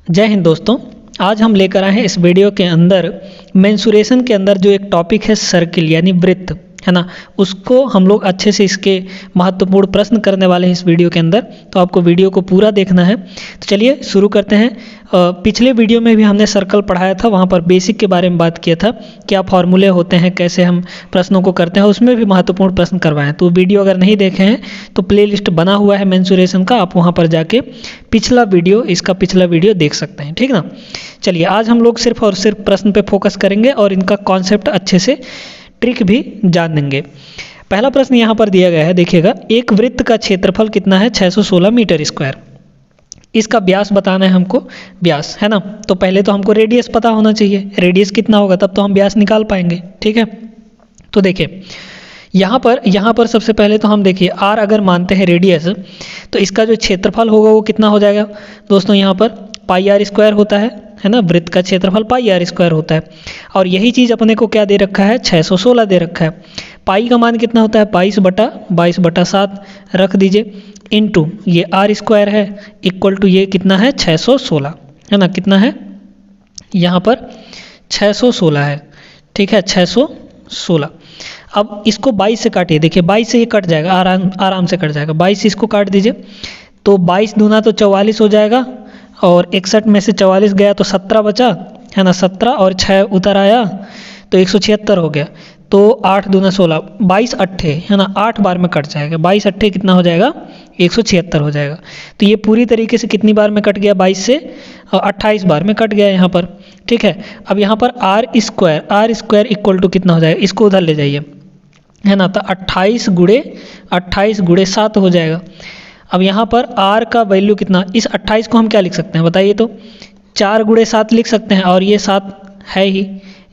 जय हिंद दोस्तों। आज हम लेकर आए हैं इस वीडियो के अंदर मेंसुरेशन के अंदर जो एक टॉपिक है सर्किल यानी वृत्त, है ना, उसको हम लोग अच्छे से इसके महत्वपूर्ण प्रश्न करने वाले हैं इस वीडियो के अंदर। तो आपको वीडियो को पूरा देखना है। तो चलिए शुरू करते हैं। पिछले वीडियो में भी हमने सर्कल पढ़ाया था, वहाँ पर बेसिक के बारे में बात किया था, क्या फॉर्मूले होते हैं, कैसे हम प्रश्नों को करते हैं, उसमें भी महत्वपूर्ण प्रश्न करवाए हैं। तो वीडियो अगर नहीं देखे हैं तो प्लेलिस्ट बना हुआ है मेंसुरेशन का, आप वहाँ पर जाके इसका पिछला वीडियो देख सकते हैं, ठीक ना। चलिए आज हम लोग सिर्फ और सिर्फ प्रश्न पे फोकस करेंगे और इनका कॉन्सेप्ट अच्छे से ट्रिक भी जान लेंगे। पहला प्रश्न यहाँ पर दिया गया है, देखिएगा, एक वृत्त का क्षेत्रफल कितना है? 616 मीटर स्क्वायर। इसका व्यास बताना है हमको, व्यास, है ना। तो पहले तो हमको रेडियस पता होना चाहिए, रेडियस कितना होगा तब तो हम व्यास निकाल पाएंगे, ठीक है। तो देखिए यहाँ पर सबसे पहले तो हम देखिए r अगर मानते हैं रेडियस, तो इसका जो क्षेत्रफल होगा वो कितना हो जाएगा दोस्तों? यहाँ पर पाई आर स्क्वायर होता है ना, वृत्त का क्षेत्रफल पाई आर स्क्वायर होता है। और यही चीज़ अपने को क्या दे रखा है? 616 दे रखा है। पाई का मान कितना होता है? 22/7 रख दीजिए, इनटू ये आर स्क्वायर है, इक्वल टू ये कितना है? 616, है ना। कितना है यहाँ पर? 616 है, ठीक है, 616। अब इसको 22 से काटिए, देखिए 22 से ये कट जाएगा, आराम से कट जाएगा। 22 से इसको काट दीजिए तो 22 दूना तो 44 हो जाएगा, और 61 में से 44 गया तो 17 बचा, है ना। 17 और 6 उतर आया तो 176 हो गया। तो 8 दूना 16, 22 अट्ठे, है ना, 8 बार में कट जाएगा। 22 अट्ठे कितना हो जाएगा? 176 हो जाएगा। तो ये पूरी तरीके से कितनी बार में कट गया? 22 से 28 बार में कट गया यहाँ पर, ठीक है। अब यहाँ पर आर स्क्वायर इक्वल टू कितना हो जाएगा? इसको उधर ले जाइए, है ना। तो 28 गुणे 7 हो जाएगा। अब यहाँ पर r का वैल्यू कितना? इस 28 को हम क्या लिख सकते हैं बताइए? तो 4 गुणे 7 लिख सकते हैं, और ये 7 है ही,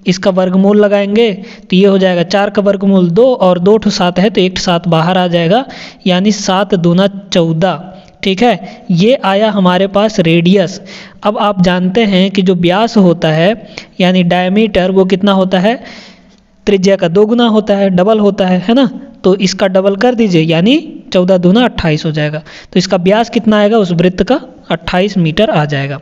इसका वर्गमूल लगाएंगे तो ये हो जाएगा 4 का वर्गमूल 2, और 2 ठो 7 है तो 1 7 बाहर आ जाएगा, यानी 7 दूना 14, ठीक है। ये आया हमारे पास रेडियस। अब आप जानते हैं कि जो व्यास होता है यानी डायमीटर, वो कितना होता है? त्रिज्या का 2 गुना होता है, डबल होता है ना। तो इसका डबल कर दीजिए, यानी 14 दूना 28 हो जाएगा। तो इसका व्यास कितना आएगा उस वृत्त का? 28 मीटर आ जाएगा।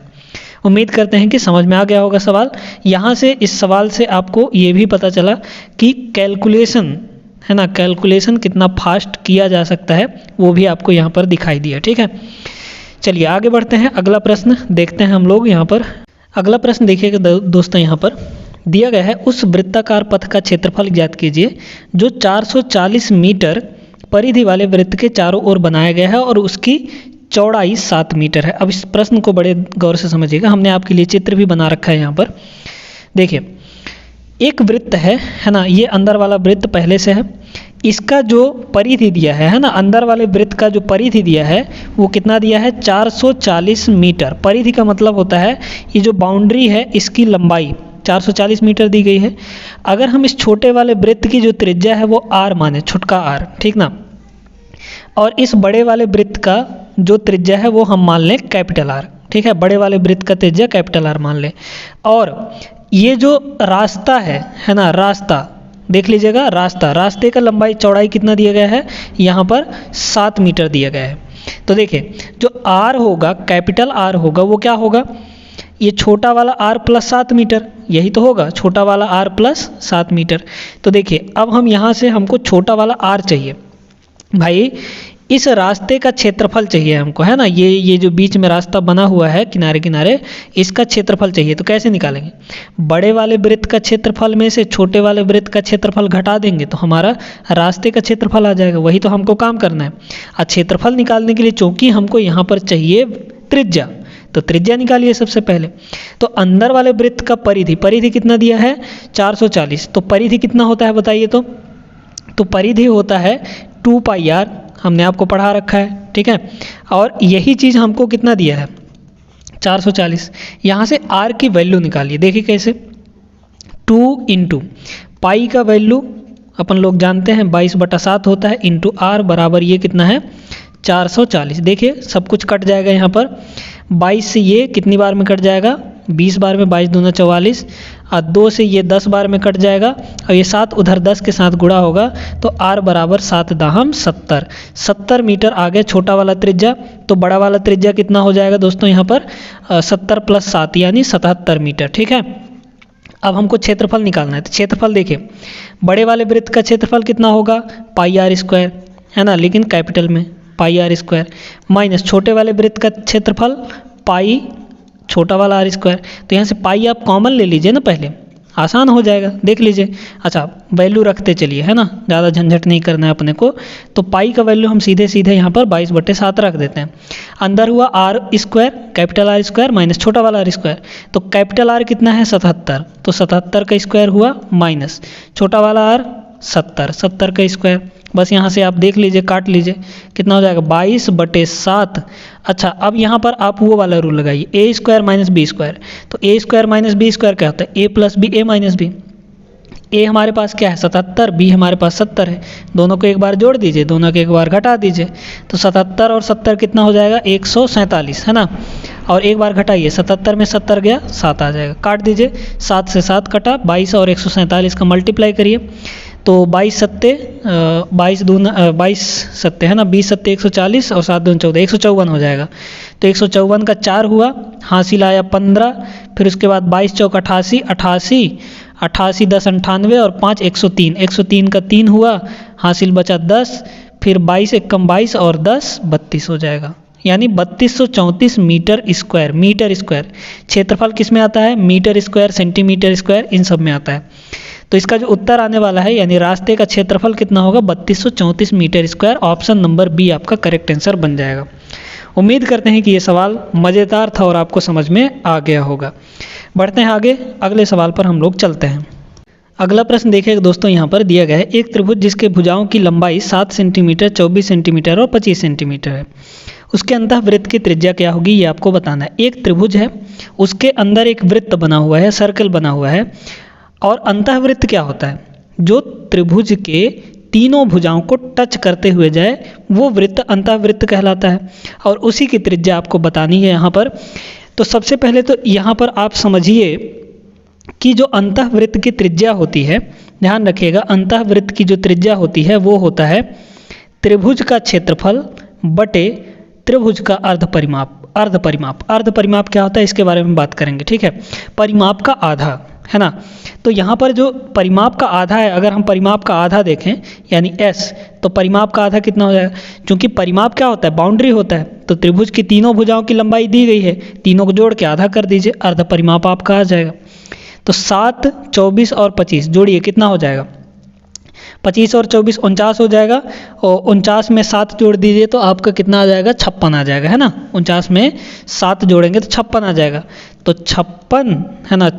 उम्मीद करते हैं कि समझ में आ गया होगा सवाल। यहाँ से इस सवाल से आपको ये भी पता चला कि कैलकुलेशन, है ना, कैलकुलेशन कितना फास्ट किया जा सकता है वो भी आपको यहाँ पर दिखाई दिया, ठीक है। चलिए आगे बढ़ते हैं, अगला प्रश्न देखते हैं हम लोग यहाँ पर। अगला प्रश्न देखिएगा दोस्तों, यहाँ पर दिया गया है, उस वृत्ताकार पथ का क्षेत्रफल ज्ञात कीजिए जो 440 मीटर परिधि वाले वृत्त के चारों ओर बनाया गया है और उसकी चौड़ाई 7 मीटर है। अब इस प्रश्न को बड़े गौर से समझिएगा, हमने आपके लिए चित्र भी बना रखा है यहाँ पर। देखिए एक वृत्त है ना, ये अंदर वाला वृत्त पहले से है, इसका जो परिधि दिया है ना, अंदर वाले वृत्त का जो परिधि दिया है वो कितना दिया है? 440 मीटर। परिधि का मतलब होता है ये जो बाउंड्री है इसकी लंबाई 440 मीटर दी गई है। अगर हम इस छोटे वाले वृत्त की जो त्रिज्या है वो r माने, छुटका r, ठीक ना, और इस बड़े वाले वृत्त का जो त्रिज्या है वो हम मान लें कैपिटल R, ठीक है। बड़े वाले वृत्त का त्रिज्या कैपिटल R मान लें। और ये जो रास्ता है ना, रास्ता देख लीजिएगा, रास्ते का लंबाई चौड़ाई कितना दिया गया है? यहाँ पर 7 मीटर दिया गया है। तो देखिए जो R होगा, कैपिटल R होगा, वो क्या होगा? ये छोटा वाला r प्लस 7 मीटर, यही तो होगा, छोटा वाला r प्लस 7 मीटर। तो देखिए अब हम यहाँ से, हमको छोटा वाला r चाहिए भाई, इस रास्ते का क्षेत्रफल चाहिए हमको, है ना। ये जो बीच में रास्ता बना हुआ है किनारे किनारे, इसका क्षेत्रफल चाहिए। तो कैसे निकालेंगे? बड़े वाले वृत्त का क्षेत्रफल में से छोटे वाले वृत्त का क्षेत्रफल घटा देंगे तो हमारा रास्ते का क्षेत्रफल आ जाएगा। वही तो हमको काम करना है। और क्षेत्रफल निकालने के लिए चूंकि हमको यहाँ पर चाहिए त्रिज्या, तो त्रिज्या निकालिए सबसे पहले। तो अंदर वाले वृत्त का परिधि कितना दिया है? 440। तो परिधि कितना होता है बताइए? तो परिधि होता है 2 पाई r, हमने आपको पढ़ा रखा है, ठीक है। और यही चीज़ हमको कितना दिया है? 440। यहाँ से r की वैल्यू निकालिए, देखिए कैसे? 2 इंटू पाई का वैल्यू अपन लोग जानते हैं 22/7 होता है, इंटू r बराबर ये कितना है? 440। देखिए सब कुछ कट जाएगा यहाँ पर। 22 से ये कितनी बार में कट जाएगा? 20 बार में 22 दूना 44 और 2 से ये 10 बार में कट जाएगा और ये 7 उधर 10 के साथ गुणा होगा तो r बराबर 7 दाहम 70। 70 मीटर आगे छोटा वाला त्रिज्या, तो बड़ा वाला त्रिज्या कितना हो जाएगा दोस्तों यहाँ पर 70 + 7 यानी 77 मीटर। ठीक है, अब हमको क्षेत्रफल निकालना है। तो क्षेत्रफल देखिए, बड़े वाले वृत्त का क्षेत्रफल कितना होगा पाई r स्क्वायर, है ना, लेकिन कैपिटल में पाई r स्क्वायर, माइनस छोटे वाले वृत्त का क्षेत्रफल पाई छोटा वाला r स्क्वायर। तो यहाँ से पाई आप कॉमन ले लीजिए ना, पहले आसान हो जाएगा, देख लीजिए। अच्छा, वैल्यू रखते चलिए, है ना, ज़्यादा झंझट नहीं करना है अपने को। तो पाई का वैल्यू हम सीधे सीधे यहाँ पर 22/7 रख देते हैं। अंदर हुआ r square, capital R square minus छोटा वाला r स्क्वायर। तो कैपिटल R कितना है 77, तो 77 का स्क्वायर हुआ माइनस छोटा वाला r 70 का स्क्वायर। बस यहाँ से आप देख लीजिए, काट लीजिए, कितना हो जाएगा 22/7। अच्छा, अब यहाँ पर आप वो वाला रूल लगाइए, a square minus B square. तो a square minus B square क्या होता है, a + b a - b। a हमारे पास क्या है 77, b हमारे पास 70 है, दोनों को एक बार जोड़ दीजिए, दोनों को एक बार घटा दीजिए। तो 77 और 70 कितना हो जाएगा 147, है ना, और एक बार घटाइए, 77 में 70 गया 7 आ जाएगा, काट दीजिए, 7 से 7 कटा, 22 और 147 का मल्टीप्लाई करिए। तो 22 सत्ते 22 दूना 22 सत्ते, है ना, 20 सत्ते 140 और 7 दूना 14, 154 हो जाएगा। तो 154 का 4 हुआ, हासिल आया 15, फिर उसके बाद 22 चौक 88, 88 10 98 और 5 103, 103 का 3 हुआ, हासिल बचा 10, फिर 22 एकम 22 और 10 32 हो जाएगा, यानी 3234 मीटर स्क्वायर। क्षेत्रफल किस में आता है, मीटर स्क्वायर, सेंटीमीटर स्क्वायर, इन सब में आता है। तो इसका जो उत्तर आने वाला है, यानी रास्ते का क्षेत्रफल कितना होगा 3234 metre square. Option number B आपका करेक्ट आंसर बन जाएगा। उम्मीद करते हैं कि ये सवाल मज़ेदार था और आपको समझ में आ गया होगा। बढ़ते हैं आगे, अगले सवाल पर हम लोग चलते हैं। अगला प्रश्न देखिएगा दोस्तों, यहाँ पर दिया गया है एक त्रिभुज जिसके भुजाओं की लंबाई 7 सेंटीमीटर, 24 सेंटीमीटर और 25 सेंटीमीटर है। उसके अंतःवृत्त की त्रिज्या क्या होगी, ये आपको बताना है। एक त्रिभुज है, उसके अंदर एक वृत्त बना हुआ है, सर्कल बना हुआ है, और अंतःवृत्त क्या होता है, जो त्रिभुज के तीनों भुजाओं को टच करते हुए जाए, वो वृत्त अंतःवृत्त कहलाता है, और उसी की त्रिज्या आपको बतानी है यहाँ पर। तो सबसे पहले तो यहाँ पर आप समझिए कि जो अंतःवृत्त की त्रिज्या होती है, ध्यान रखिएगा, अंतःवृत्त की जो त्रिज्या होती है वो होता है त्रिभुज का क्षेत्रफल बटे त्रिभुज का अर्ध परिमाप क्या होता है इसके बारे में बात करेंगे, ठीक है। परिमाप का आधा, है ना। तो यहाँ पर जो परिमाप का आधा है, अगर हम परिमाप का आधा देखें यानी s, तो परिमाप का आधा कितना हो जाएगा, क्योंकि परिमाप क्या होता है, बाउंड्री होता है। तो त्रिभुज की तीनों भुजाओं की लंबाई दी गई है, तीनों को जोड़ के आधा कर दीजिए, अर्ध परिमाप आपका आ जाएगा। तो 7, 24 और 25 जोड़िए, कितना हो जाएगा 25 और 24 49 हो जाएगा, और 49 में 7 जोड़ दीजिए तो आपका कितना आ जाएगा 56 आ जाएगा, है ना। 49 में 7 जोड़ेंगे तो 56 आ जाएगा। तो 56, है ना,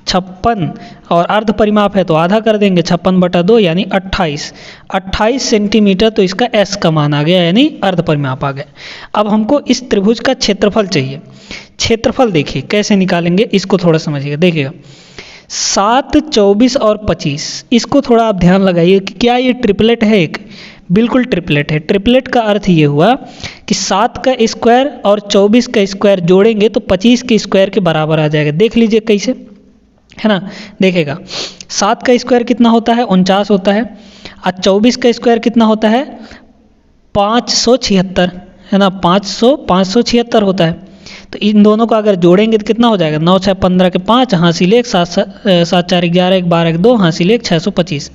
56 और अर्ध परिमाप है तो आधा कर देंगे, 56/2 यानी 28 सेंटीमीटर। तो इसका s का मान आ गया, यानी अर्ध परिमाप आ गया। अब हमको इस त्रिभुज का क्षेत्रफल चाहिए। क्षेत्रफल देखिए कैसे निकालेंगे, इसको थोड़ा समझिएगा, देखिएगा 7, 24 और 25, इसको थोड़ा आप ध्यान लगाइए कि क्या ये ट्रिपलेट है, एक बिल्कुल ट्रिपलेट है। ट्रिपलेट का अर्थ ये हुआ कि 7 का स्क्वायर और 24 का स्क्वायर जोड़ेंगे तो 25 के स्क्वायर के बराबर आ जाएगा। देख लीजिए कैसे, है ना, देखिएगा 7 का स्क्वायर कितना होता है 49 होता है, और 24 का स्क्वायर कितना होता है 576, है ना, 576 होता है। तो इन दोनों को अगर जोड़ेंगे तो कितना हो जाएगा 9 6 15 के 5, हासिल 1, 7 4 11 1 12 2, हासिल 1, 625।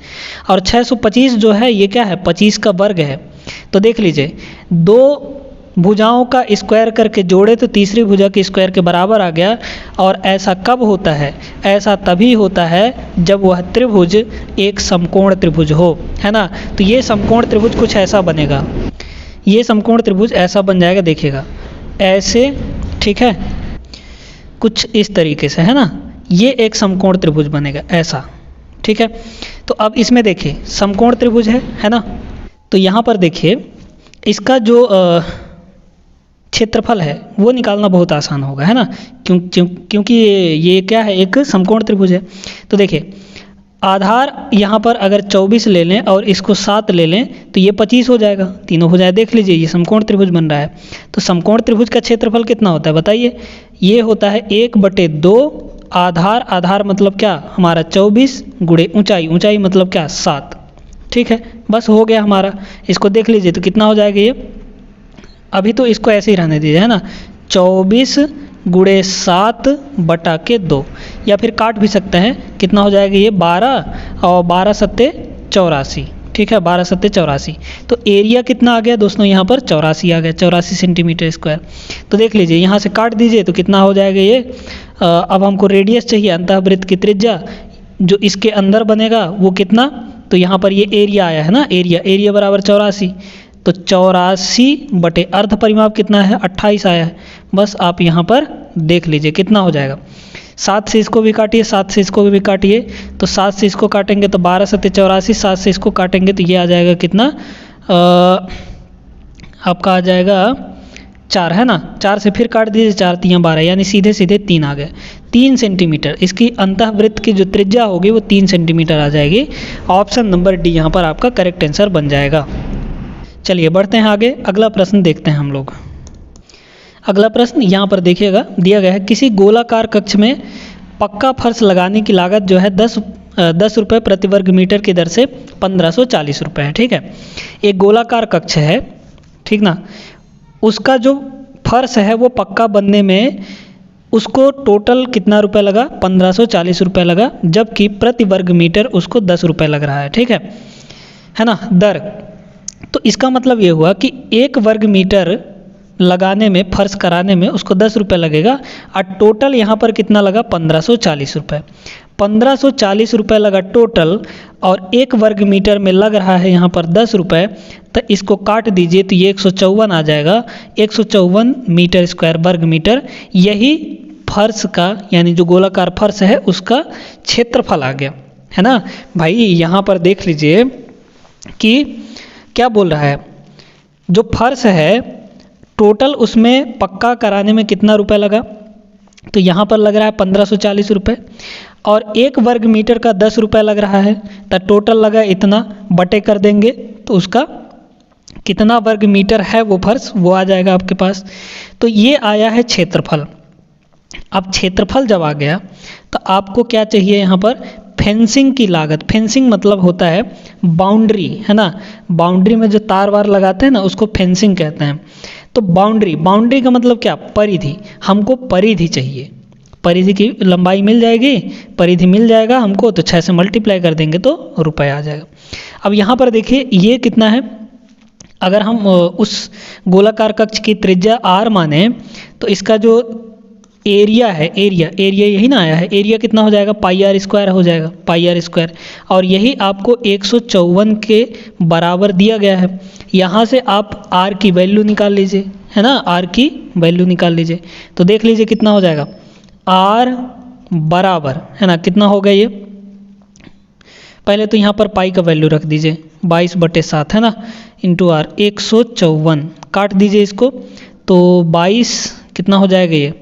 और 625 जो है ये क्या है 25 का वर्ग है। तो देख लीजिए, दो भुजाओं का स्क्वायर करके जोड़े तो तीसरी भुजा के स्क्वायर के बराबर आ गया। और ऐसा कब होता है, ऐसा तभी होता है जब वह त्रिभुज एक समकोण त्रिभुज हो, है ना। तो ये समकोण त्रिभुज कुछ ऐसा बनेगा, ये समकोण त्रिभुज ऐसा बन जाएगा, देखिएगा ऐसे, ठीक है, कुछ इस तरीके से, है ना। ये एक समकोण त्रिभुज बनेगा ऐसा, ठीक है। तो अब इसमें देखिए समकोण त्रिभुज है ना। तो यहाँ पर देखिए इसका जो क्षेत्रफल है वो निकालना बहुत आसान होगा, है ना, क्योंकि ये क्या है, एक समकोण त्रिभुज है। तो देखिए आधार यहाँ पर अगर 24 ले लें और इसको 7 ले लें तो ये 25 हो जाएगा, तीनों हो जाए। देख लीजिए ये समकोण त्रिभुज बन रहा है। तो समकोण त्रिभुज का क्षेत्रफल कितना होता है बताइए? ये होता है 1/2 आधार, आधार मतलब क्या हमारा 24 गुणे ऊंचाई, ऊंचाई मतलब क्या 7। ठीक है, बस हो गया हमारा। इसको देख लीजिए तो कितना हो जाएगा ये, अभी तो इसको ऐसे ही रहने दीजिए, है ना, 24 गुणे 7/2, या फिर काट भी सकते हैं। कितना हो जाएगा ये 12 और 12 सत्ते 84। ठीक है, 12 सत्ते 84। तो एरिया कितना आ गया दोस्तों यहाँ पर 84 आ गया, 84 सेंटीमीटर स्क्वायर। तो देख लीजिए यहाँ से काट दीजिए तो कितना हो जाएगा ये। अब हमको रेडियस चाहिए, अंतःवृत्त की त्रिज्या जो इसके अंदर बनेगा वो कितना, तो यहाँ पर ये एरिया आया है ना, एरिया बराबर 84। तो 84 बटे अर्ध परिमाप कितना है 28 आया है। बस आप यहाँ पर देख लीजिए कितना हो जाएगा। 7 से इसको भी काटिए, 7 से इसको भी काटिए, तो 7 से इसको काटेंगे तो 12 सत्ते 84, 7 से इसको काटेंगे तो ये आ जाएगा कितना, आपका आ जाएगा 4, है ना। 4 से फिर काट दीजिए, 4 3 12, यानी सीधे सीधे 3 आ गए। 3 सेंटीमीटर इसकी अंतःवृत्त की जो त्रिज्या होगी वो 3 सेंटीमीटर आ जाएगी। ऑप्शन नंबर डी यहाँ पर आपका करेक्ट आंसर बन जाएगा। चलिए बढ़ते हैं आगे, अगला प्रश्न देखते हैं हम लोग। अगला प्रश्न यहाँ पर देखिएगा, दिया गया है किसी गोलाकार कक्ष में पक्का फर्श लगाने की लागत जो है 10 रुपये प्रति वर्ग मीटर की दर से 1540 रुपये है। ठीक है, एक गोलाकार कक्ष है, ठीक ना, उसका जो फर्श है वो पक्का बनने में उसको टोटल कितना रुपए लगा, 1540 रुपये लगा, जबकि प्रति वर्ग मीटर उसको 10 रुपये लग रहा है। ठीक है ना, दर। तो इसका मतलब ये हुआ कि 1 वर्ग मीटर लगाने में, फर्श कराने में उसको 10 रुपये लगेगा, और टोटल यहाँ पर कितना लगा 1540 रुपये। 1540 रुपये लगा टोटल, और 1 वर्ग मीटर में लग रहा है यहाँ पर 10 रुपये। तो इसको काट दीजिए तो ये 154 आ जाएगा, 154 मीटर स्क्वायर वर्ग मीटर। यही फर्श का यानी जो गोलाकार फर्श है उसका क्षेत्रफल आ गया, है ना भाई। यहाँ पर देख लीजिए कि क्या बोल रहा है, जो फर्श है टोटल उसमें पक्का कराने में कितना रुपए लगा, तो यहाँ पर लग रहा है 1540 रुपये, और 1 वर्ग मीटर का 10 रुपये लग रहा है, तो टोटल लगा इतना, बटे कर देंगे तो उसका कितना वर्ग मीटर है वो फर्श वो आ जाएगा आपके पास। तो ये आया है क्षेत्रफल। अब क्षेत्रफल जब आ गया तो आपको क्या चाहिए यहाँ पर, फेंसिंग की लागत। फेंसिंग मतलब होता है बाउंड्री, है ना, बाउंड्री में जो तार वार लगाते हैं ना उसको फेंसिंग कहते हैं। तो बाउंड्री का मतलब क्या, परिधि। हमको परिधि चाहिए, परिधि की लंबाई मिल जाएगी, परिधि मिल जाएगा हमको, तो 6 से मल्टीप्लाई कर देंगे तो रुपये आ जाएगा। अब यहाँ पर देखिए ये कितना है, अगर हम उस गोलाकार कक्ष की त्रिज्या r माने तो इसका जो एरिया है, एरिया यही ना आया है, एरिया कितना हो जाएगा पाई r स्क्वायर हो जाएगा, पाई r स्क्वायर, और यही आपको 154 के बराबर दिया गया है। यहाँ से आप r की वैल्यू निकाल लीजिए, है ना, r की वैल्यू निकाल लीजिए तो देख लीजिए कितना हो जाएगा, r बराबर, है ना, कितना हो गया ये, पहले तो यहाँ पर पाई का वैल्यू रख दीजिए 22/7, है ना, इंटू r 154, काट दीजिए इसको तो 22 कितना हो जाएगा ये,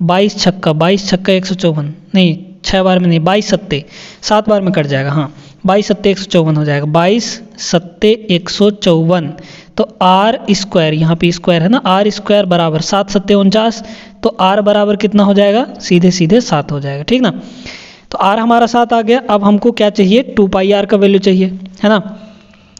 22 छक्का 154, नहीं 6 बार में नहीं, 22 सत्ते 7 बार में कट जाएगा, हाँ 22 सत्ते 154 हो जाएगा, 22 सत्ते 154। तो r स्क्वायर, यहाँ पे स्क्वायर है ना, r स्क्वायर बराबर 7 सत्ते 49, तो r बराबर कितना हो जाएगा, सीधे सीधे 7 हो जाएगा, ठीक ना। तो r हमारा 7 आ गया। अब हमको क्या चाहिए, 2 पाई r का वैल्यू चाहिए, है ना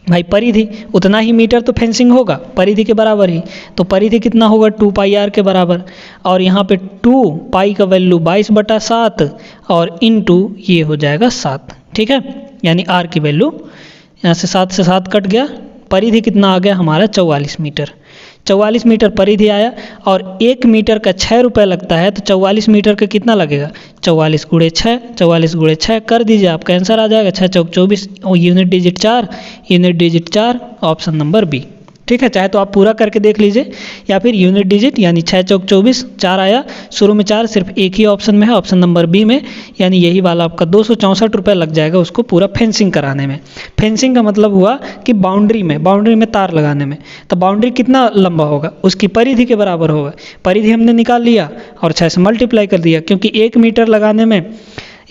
भाई। परिधि उतना ही मीटर तो फेंसिंग होगा, परिधि के बराबर ही, तो परिधि कितना होगा 2 पाई r के बराबर, और यहाँ पे 2 पाई का वैल्यू 22/7 और इनटू ये हो जाएगा 7, ठीक है, यानी r की वैल्यू यहाँ से 7 से 7 कट गया। परिधि कितना आ गया हमारा 44 मीटर, 44 मीटर परिधि आया, और 1 मीटर का 6 रुपये लगता है, तो 44 मीटर का कितना लगेगा, 44 गुणे 6, 44 गुणे 6 कर दीजिए, आपका आंसर आ जाएगा 6 चौक 24, unit digit 4, unit digit 4, option number B, ठीक है। चाहे तो आप पूरा करके देख लीजिए, या फिर यूनिट डिजिट यानी 6 चौक 24, 4 आया, शुरू में 4 सिर्फ एक ही ऑप्शन में है, ऑप्शन नंबर बी में, यानी यही वाला आपका 264 रुपये लग जाएगा उसको पूरा फेंसिंग कराने में। फेंसिंग का मतलब हुआ कि बाउंड्री में तार लगाने में, तो बाउंड्री कितना लंबा होगा, उसकी परिधि के बराबर होगा। परिधि हमने निकाल लिया और 6 से मल्टीप्लाई कर दिया, क्योंकि 1 मीटर लगाने में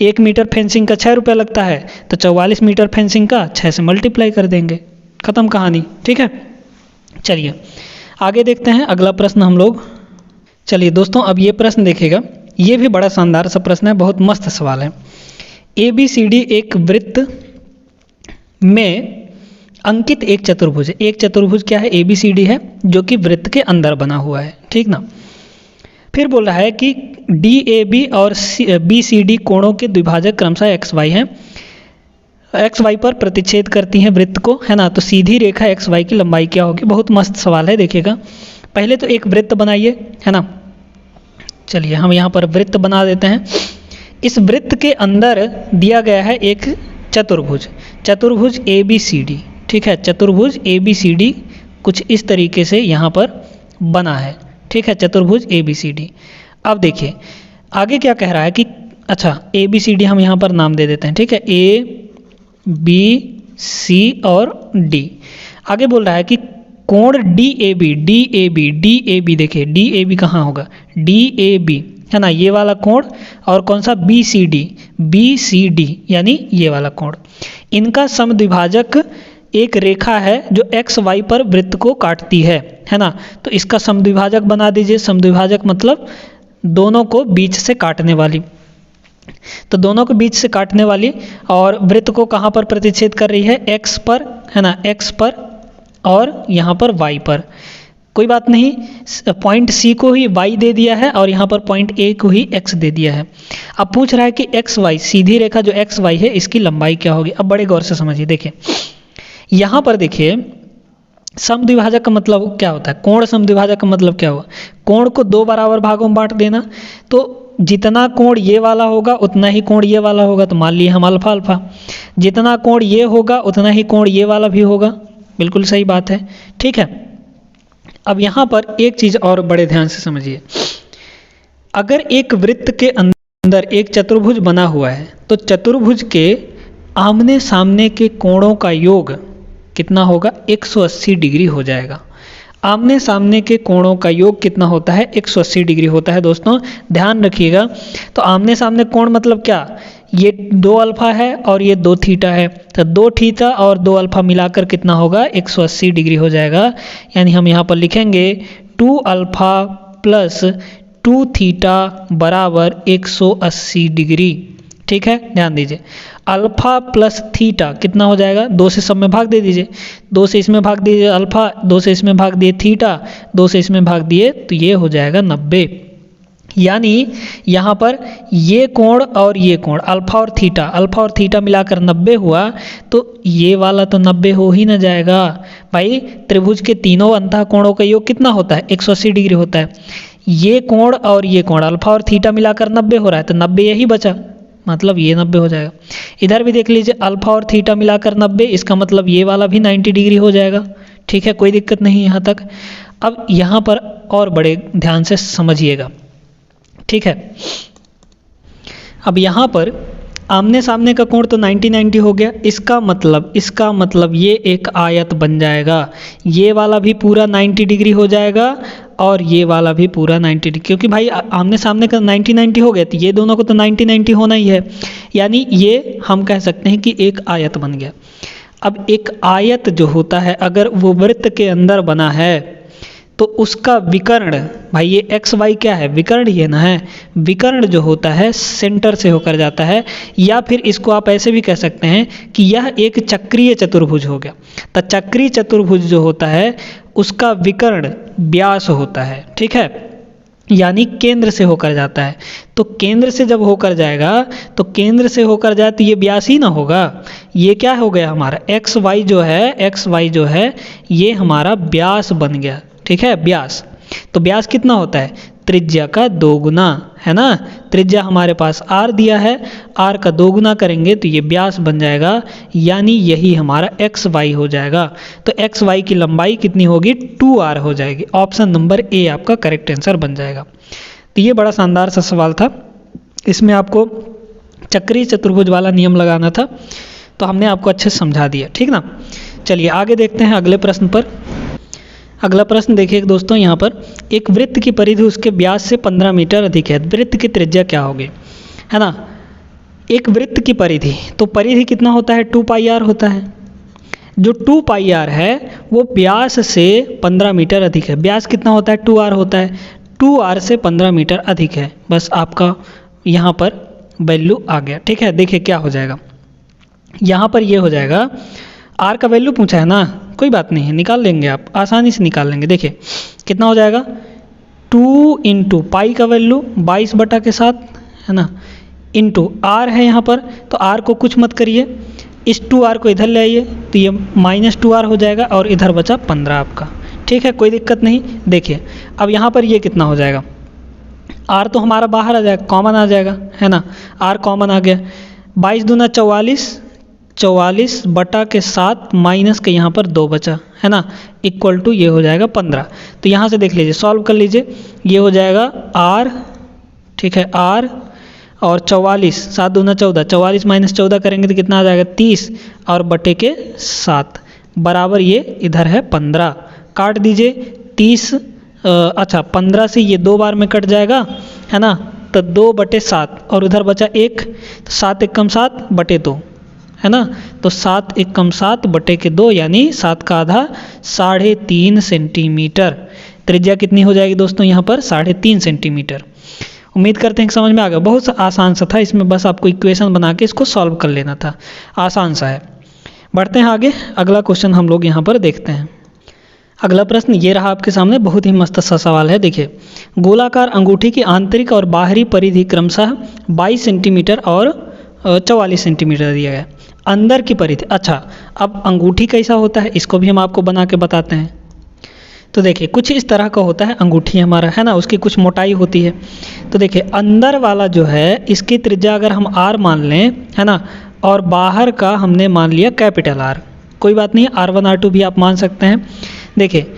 1 मीटर फेंसिंग का 6 रुपये लगता है, तो 44 मीटर फेंसिंग का 6 से मल्टीप्लाई कर देंगे, ख़त्म कहानी। ठीक है, चलिए आगे देखते हैं अगला प्रश्न हम लोग। चलिए दोस्तों, अब ये प्रश्न देखिएगा, ये भी बड़ा शानदार सा प्रश्न है, बहुत मस्त सवाल है। ABCD एक वृत्त में अंकित एक चतुर्भुज है। एक चतुर्भुज क्या है? ABCD है, जो कि वृत्त के अंदर बना हुआ है, ठीक ना। फिर बोल रहा है कि DAB और BCD कोणों के द्विभाजक क्रमशः XY हैं, XY पर प्रतिच्छेद करती हैं वृत्त को, है ना। तो सीधी रेखा XY की लंबाई क्या होगी? बहुत मस्त सवाल है, देखिएगा। पहले तो एक वृत्त बनाइए, है ना। चलिए हम यहाँ पर वृत्त बना देते हैं। इस वृत्त के अंदर दिया गया है एक चतुर्भुज, चतुर्भुज ABCD, ठीक है। चतुर्भुज ABCD कुछ इस तरीके से यहाँ पर बना है, ठीक है, चतुर्भुज ABCD। अब देखिए आगे क्या कह रहा है कि अच्छा ABCD हम यहाँ पर नाम दे देते हैं, ठीक है, A B C और D। आगे बोल रहा है कि कोण DAB देखिए DAB कहाँ होगा? DAB, है ना, ये वाला कोण, और कौन सा? BCD यानी ये वाला कोण। इनका समद्विभाजक एक रेखा है जो XY पर वृत्त को काटती है ना। तो इसका समद्विभाजक बना दीजिए। समद्विभाजक मतलब दोनों को बीच से काटने वाली, तो दोनों को बीच से काटने वाली, और वृत्त को कहाँ पर प्रतिच्छेद कर रही है? X पर, है ना, X पर और यहाँ पर Y पर। कोई बात नहीं, पॉइंट C को ही Y दे दिया है और यहाँ पर पॉइंट A को ही X दे दिया है। अब पूछ रहा है कि XY, सीधी रेखा जो XY है, इसकी लंबाई क्या होगी? अब बड़े गौर से समझिए, देखिए यहाँ पर देखिए समद्विभाजक का मतलब क्या होता है? कोण समद्विभाजक का मतलब क्या हुआ? कोण को 2 बराबर भागों में बांट देना। तो जितना कोण ये वाला होगा उतना ही कोण ये वाला होगा, तो मान लिए हम अल्फा अल्फा। जितना कोण ये होगा उतना ही कोण ये वाला भी होगा, बिल्कुल सही बात है, ठीक है। अब यहाँ पर एक चीज़ और बड़े ध्यान से समझिए, अगर एक वृत्त के अंदर एक चतुर्भुज बना हुआ है तो चतुर्भुज के आमने सामने के कोणों का योग कितना होगा? 180 डिग्री हो जाएगा। आमने सामने के कोणों का योग कितना होता है? 180 डिग्री होता है दोस्तों, ध्यान रखिएगा। तो आमने सामने कोण मतलब क्या? ये 2 अल्फा है और ये 2 थीटा है, तो 2 थीटा और 2 अल्फा मिलाकर कितना होगा? 180 डिग्री हो जाएगा। यानी हम यहाँ पर लिखेंगे 2 अल्फा प्लस 2 थीटा बराबर 180 डिग्री, ठीक है। ध्यान दीजिए, अल्फा प्लस थीटा कितना हो जाएगा? 2 से सब में भाग दे दीजिए, 2 से इसमें भाग दीजिए अल्फा, 2 से इसमें भाग दिए थीटा, 2 से इसमें भाग दिए, तो ये हो जाएगा 90। यानी यहाँ पर ये कोण और ये कोण अल्फा और थीटा मिलाकर 90 हुआ, तो ये वाला तो 90 हो ही ना जाएगा भाई। त्रिभुज के तीनों अंतः कोणों का योग कितना होता है? 180 डिग्री होता है। ये कोण और ये कोण अल्फा और थीटा मिलाकर 90 हो रहा है, तो 90 यही बचा, मतलब ये 90 हो जाएगा। इधर भी देख लीजिए, अल्फा और थीटा मिलाकर 90, इसका मतलब ये वाला भी 90 डिग्री हो जाएगा, ठीक है, कोई दिक्कत नहीं यहाँ तक। अब यहाँ पर और बड़े ध्यान से समझिएगा, ठीक है। अब यहाँ पर आमने सामने का कोण तो 90-90 हो गया। इसका मतलब ये एक आयत बन जाएगा। ये वाला भी पूरा 90 डिग्री हो जाएगा और ये वाला भी पूरा 90 डिग्री, क्योंकि भाई आमने सामने का 90-90 हो गया, तो ये दोनों को तो 90-90 होना ही है। यानी ये हम कह सकते हैं कि एक आयत बन गया। अब एक आयत जो होता है, अगर वो वृत्त के अंदर बना है तो उसका विकर्ण, भाई ये एक्स वाई क्या है? विकर्ण ही है ना, है। विकर्ण जो होता है सेंटर से होकर जाता है, या फिर इसको आप ऐसे भी कह सकते हैं कि यह एक चक्रीय चतुर्भुज हो गया। तो चक्रीय चतुर्भुज जो होता है उसका विकर्ण व्यास होता है, ठीक है, यानी केंद्र से होकर जाता है। तो केंद्र से जब होकर जाएगा, तो केंद्र से होकर जाए तो ये व्यास ही ना होगा, ये क्या हो गया हमारा एक्स वाई जो है ये हमारा व्यास बन गया, ठीक है, व्यास। तो व्यास कितना होता है? त्रिज्या का 2 गुना, है ना। त्रिज्या हमारे पास r दिया है, r का 2 गुना करेंगे तो ये व्यास बन जाएगा, यानी यही हमारा एक्स वाई हो जाएगा। तो एक्स वाई की लंबाई कितनी होगी? 2r हो जाएगी। ऑप्शन नंबर ए आपका करेक्ट आंसर बन जाएगा। तो ये बड़ा शानदार सा सवाल था, इसमें आपको चक्रीय चतुर्भुज वाला नियम लगाना था, तो हमने आपको अच्छे से समझा दिया, ठीक ना। चलिए आगे देखते हैं अगले प्रश्न पर। अगला प्रश्न देखिए दोस्तों, यहाँ पर एक वृत्त की परिधि उसके व्यास से 15 मीटर अधिक है, वृत्त की त्रिज्या क्या होगी, है ना। एक वृत्त की परिधि, तो परिधि कितना होता है, 2 पाई आर होता है। जो 2 पाई आर है वो व्यास से 15 मीटर अधिक है। व्यास कितना होता है, 2 आर होता है, 2 आर से 15 मीटर अधिक है। बस आपका यहाँ पर वैल्यू आ गया। ठीक है, देखिए क्या हो जाएगा, यहाँ पर ये हो जाएगा, आर का वैल्यू पूछा है ना, कोई बात नहीं है, निकाल लेंगे, आप आसानी से निकाल लेंगे। देखिए कितना हो जाएगा, 2 इंटू पाई का वैल्यू 22 बटा के साथ है ना, इंटू आर है यहाँ पर, तो आर को कुछ मत करिए, इस 2r को इधर ले आइए तो ये -2r हो जाएगा और इधर बचा 15 आपका। ठीक है, कोई दिक्कत नहीं। देखिए अब यहाँ पर ये कितना हो जाएगा, r तो हमारा बाहर आ जाएगा, कॉमन आ जाएगा है ना, r कॉमन आ गया, 22 दूना 44, 44 बटा के 7 माइनस के यहाँ पर 2 बचा है ना, इक्वल टू ये हो जाएगा 15। तो यहाँ से देख लीजिए, सॉल्व कर लीजिए, ये हो जाएगा r, ठीक है, r और 44, 7 दूना 14, 44 माइनस 14 करेंगे तो कितना आ जाएगा, 30 और बटे के 7 बराबर ये इधर है 15। काट दीजिए 30, अच्छा 15 से ये 2 बार में कट जाएगा है ना, तो 2 बटे 7 और उधर बचा 1, तो 7 एकम 7 बटे 2 है ना, तो 7 एकम 7 बटे के 2 यानी 7 का आधा 3.5 सेंटीमीटर। त्रिज्या कितनी हो जाएगी दोस्तों यहाँ पर, 3.5 सेंटीमीटर। उम्मीद करते हैं कि समझ में आ गया। बहुत आसान सा था, इसमें बस आपको इक्वेशन बना के इसको सॉल्व कर लेना था, आसान सा है। बढ़ते हैं आगे, अगला क्वेश्चन हम लोग यहाँ पर देखते हैं। अगला प्रश्न ये रहा आपके सामने, बहुत ही मस्त सा सवाल है। देखिए, गोलाकार अंगूठी की आंतरिक और बाहरी परिधि क्रमशः 22 सेंटीमीटर और 44 सेंटीमीटर दिया गया। अंदर की परिधि, अच्छा अब अंगूठी कैसा होता है इसको भी हम आपको बना के बताते हैं। तो देखिए कुछ इस तरह का होता है अंगूठी हमारा है ना, उसकी कुछ मोटाई होती है। तो देखिए अंदर वाला जो है इसकी त्रिज्या अगर हम r मान लें है ना, और बाहर का हमने मान लिया कैपिटल R, कोई बात नहीं, R1 R2 भी आप मान सकते हैं। देखिए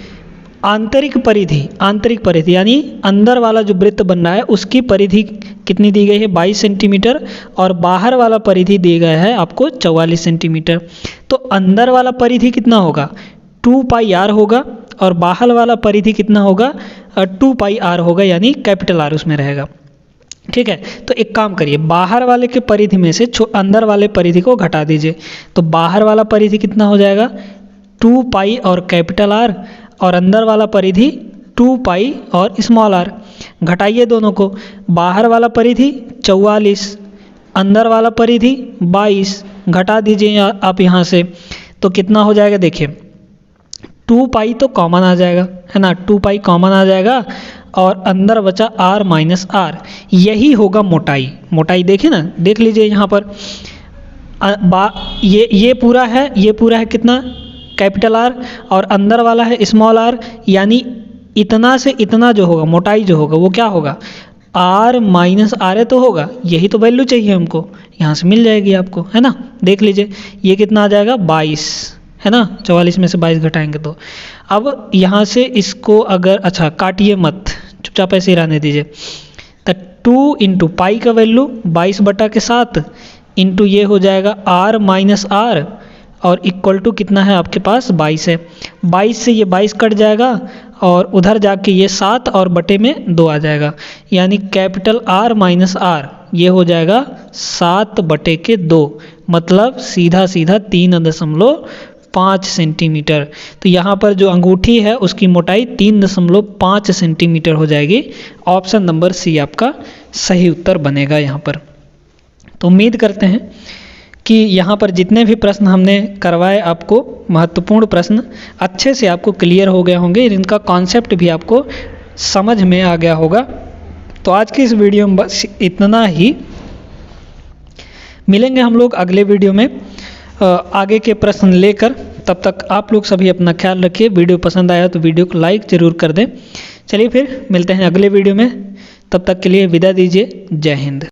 आंतरिक परिधि यानी अंदर वाला जो वृत्त बन रहा है उसकी परिधि कितनी दी गई है, 22 सेंटीमीटर, और बाहर वाला परिधि दी गया है आपको 44 सेंटीमीटर। तो अंदर वाला परिधि कितना होगा, 2 पाई r होगा, और बाहर वाला परिधि कितना होगा, 2 पाई r होगा, यानी कैपिटल R उसमें रहेगा। ठीक है, तो एक काम करिए, बाहर वाले के परिधि में से अंदर वाले परिधि को घटा दीजिए, तो बाहर वाला परिधि कितना हो जाएगा, 2 पाई और कैपिटल R, और अंदर वाला परिधि 2 पाई और स्मॉल r। घटाइए दोनों को, बाहर वाला परिधि 44, अंदर वाला परिधि 22, घटा दीजिए आप यहाँ से, तो कितना हो जाएगा, देखिए 2 पाई तो कॉमन आ जाएगा है ना, 2 पाई कॉमन आ जाएगा, और अंदर बचा r माइनस r, यही होगा मोटाई। मोटाई देखिए ना, देख लीजिए यहाँ पर ये पूरा है कितना, कैपिटल R, और अंदर वाला है स्मॉल r, यानी इतना से इतना जो होगा मोटाई जो होगा वो क्या होगा, r माइनस r तो होगा, यही तो वैल्यू चाहिए हमको, यहाँ से मिल जाएगी आपको है ना। देख लीजिए ये कितना आ जाएगा, 22 है ना, 44 में से 22 घटाएंगे तो। अब यहाँ से इसको अगर, अच्छा काटिए मत, चुपचाप ऐसे ही रहने दीजिए, तो 2 इंटू पाई का वैल्यू 22 बटा के 7 इंटू ये हो जाएगा r माइनस r, और इक्वल टू कितना है आपके पास, 22 है। 22 से ये 22 कट जाएगा, और उधर जाके ये 7 और बटे में 2 आ जाएगा, यानी कैपिटल R माइनस R ये हो जाएगा 7 बटे के 2, मतलब सीधा 3.5 सेंटीमीटर। तो यहाँ पर जो अंगूठी है उसकी मोटाई 3.5 सेंटीमीटर हो जाएगी। ऑप्शन नंबर सी आपका सही उत्तर बनेगा यहाँ पर। तो उम्मीद करते हैं कि यहाँ पर जितने भी प्रश्न हमने करवाए आपको, महत्वपूर्ण प्रश्न अच्छे से आपको क्लियर हो गए होंगे, इनका कॉन्सेप्ट भी आपको समझ में आ गया होगा। तो आज की इस वीडियो में बस इतना ही, मिलेंगे हम लोग अगले वीडियो में आगे के प्रश्न लेकर। तब तक आप लोग सभी अपना ख्याल रखिए। वीडियो पसंद आया तो वीडियो को लाइक ज़रूर कर दें। चलिए फिर मिलते हैं अगले वीडियो में, तब तक के लिए विदा दीजिए। जय हिंद।